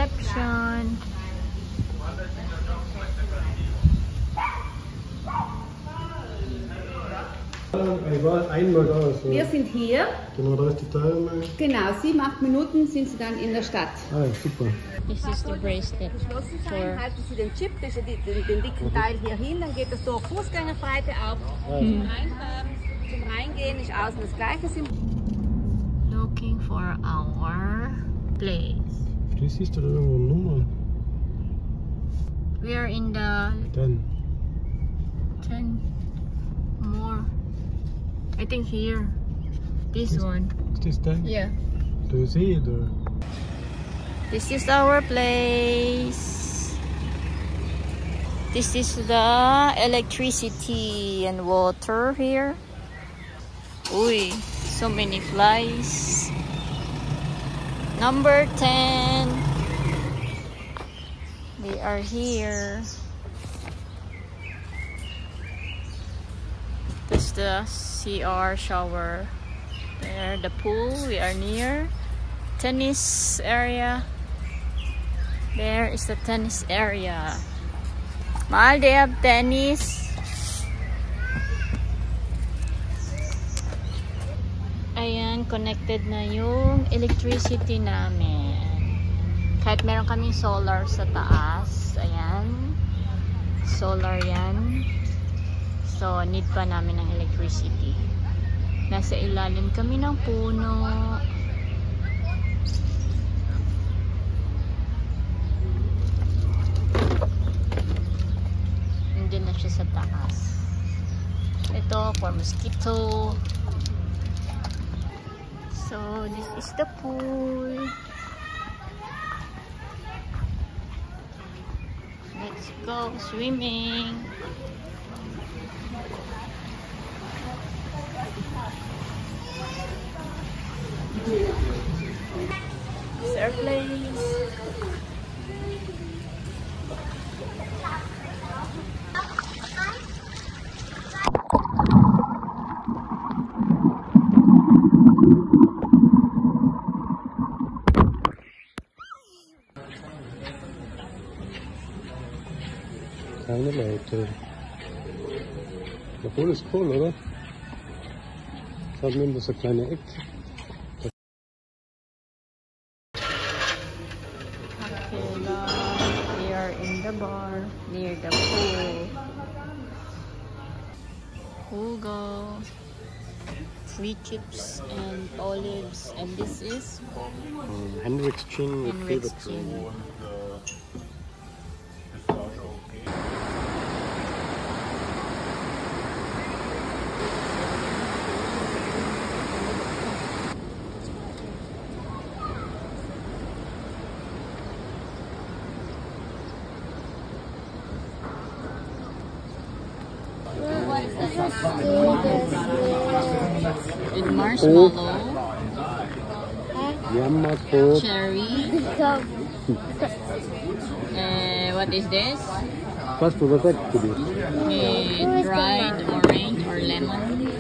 reception. Ich war einmal da. So. Wir sind hier. Genau, da ist die Teilnahme. Genau, 7-8 Minuten sind Sie dann in der Stadt. Ah ja, super. This is the bracelet. Geschlossen sein, halten Sie den Chip, das ist den dicken Teil hier hin, dann geht das durch Fußgängerbreite auf. Zum Reingehen ist außen das gleiche Symbol. Looking for our place. Vielleicht siehst du da irgendwo eine Nummer. We are in the 10 more. I think here. This one. Is this 10? Yeah. Do you see it or? This is our place. This is the electricity and water here. Uy, so many flies. Number 10. We are here. This is the CR shower. There, the pool. We are near. Tennis area. There is the tennis area. Mahal, they have tennis. Ayan, connected na yung electricity namin. Kahit meron kaming solar sa taas. Ayan. Solar yan. So, need pa namin ng electricity. Nasa ilalim kami ng puno. Nandun na siya sa taas. Ito, for mosquito. So, this is the pool. Let's go swimming. It's our place. Keine Leute. Der Pool ist cool, oder? Es hat nur so kleine Eck. We are in the bar near the pool. Hugo, free chips and olives, and this is Hendrix Gin with Hendrix favorite gin. drink. with marshmallow, Yamato. cherry. What is this? Fast food attack to this. Dried orange or lemon.